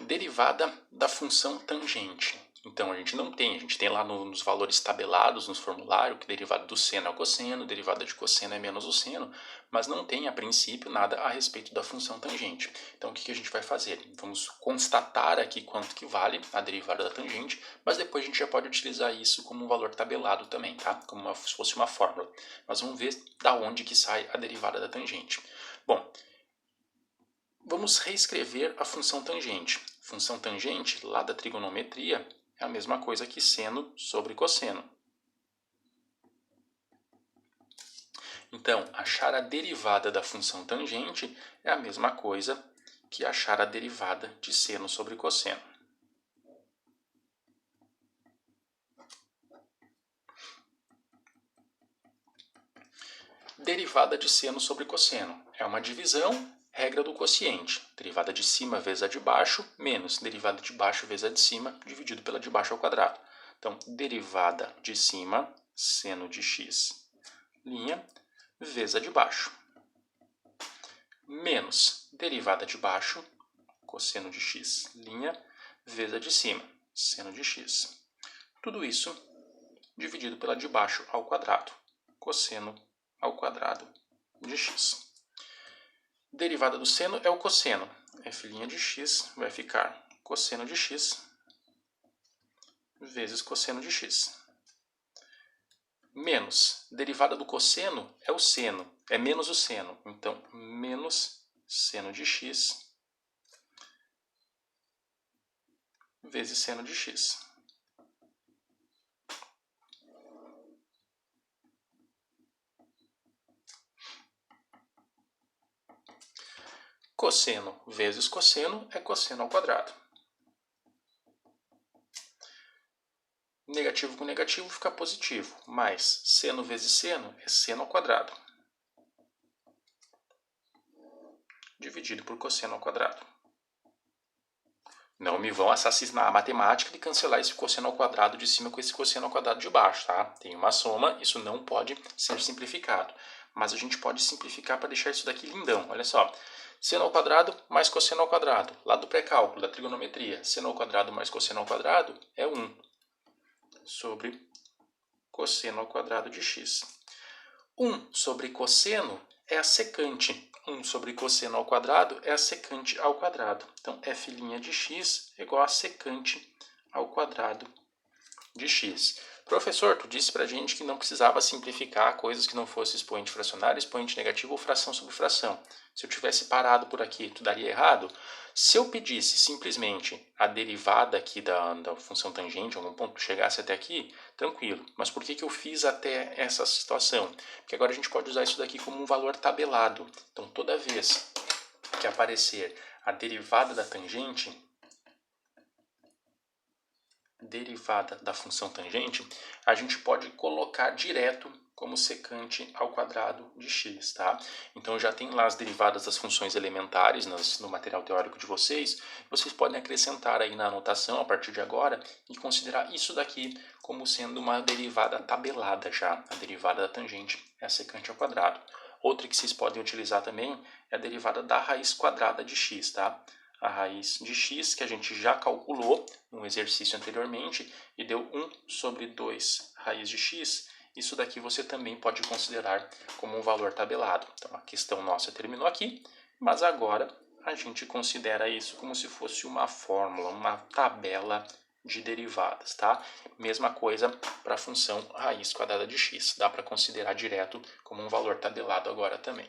Derivada da função tangente. Então, a gente tem lá nos valores tabelados, nos formulários, que derivada do seno é o cosseno, derivada de cosseno é menos o seno, mas não tem, a princípio, nada a respeito da função tangente. Então, o que a gente vai fazer? Vamos constatar aqui quanto que vale a derivada da tangente, mas depois a gente já pode utilizar isso como um valor tabelado também, tá? Como se fosse uma fórmula. Mas vamos ver da onde que sai a derivada da tangente. Bom, vamos reescrever a função tangente. Função tangente, lá da trigonometria, é a mesma coisa que seno sobre cosseno. Então, achar a derivada da função tangente é a mesma coisa que achar a derivada de seno sobre cosseno. Derivada de seno sobre cosseno é uma divisão, regra do quociente. Derivada de cima vezes a de baixo, menos derivada de baixo vezes a de cima, dividido pela de baixo ao quadrado. Então, derivada de cima, seno de x, linha, vezes a de baixo. Menos derivada de baixo, cosseno de x, linha, vezes a de cima, seno de x. Tudo isso dividido pela de baixo ao quadrado, cosseno ao quadrado de x. Derivada do seno é o cosseno. F' de x vai ficar cosseno de x vezes cosseno de x. Menos. Derivada do cosseno é o seno. É menos o seno. Então, menos seno de x vezes seno de x. Cosseno vezes cosseno é cosseno ao quadrado. Negativo com negativo fica positivo, mais seno vezes seno é seno ao quadrado, dividido por cosseno ao quadrado. Não me vão assassinar a matemática de cancelar esse cosseno ao quadrado de cima com esse cosseno ao quadrado de baixo, tá? Tem uma soma, isso não pode ser simplificado. Mas a gente pode simplificar para deixar isso daqui lindão. Olha só, seno ao quadrado mais cosseno ao quadrado, lá do pré-cálculo, da trigonometria. Seno ao quadrado mais cosseno ao quadrado é 1 sobre cosseno ao quadrado de x. 1 sobre cosseno é a secante. 1 sobre cosseno ao quadrado é a secante ao quadrado. Então, f' de x é igual a secante ao quadrado de x. Professor, tu disse pra gente que não precisava simplificar coisas que não fossem expoente fracionário, expoente negativo ou fração sobre fração. Se eu tivesse parado por aqui, tu daria errado? Se eu pedisse simplesmente a derivada aqui da função tangente, algum ponto que chegasse até aqui, tranquilo. Mas por que eu fiz até essa situação? Porque agora a gente pode usar isso daqui como um valor tabelado. Então, toda vez que aparecer a derivada da tangente, derivada da função tangente, a gente pode colocar direto como secante ao quadrado de x, tá? Então já tem lá as derivadas das funções elementares no material teórico de vocês. Vocês podem acrescentar aí na anotação a partir de agora e considerar isso daqui como sendo uma derivada tabelada já. A derivada da tangente é a secante ao quadrado. Outra que vocês podem utilizar também é a derivada da raiz quadrada de x, tá? A raiz de x, que a gente já calculou no exercício anteriormente, e deu 1 sobre 2 raiz de x, isso daqui você também pode considerar como um valor tabelado. Então, a questão nossa terminou aqui, mas agora a gente considera isso como se fosse uma fórmula, uma tabela de derivadas, tá? Mesma coisa para a função raiz quadrada de x. Dá para considerar direto como um valor tabelado agora também.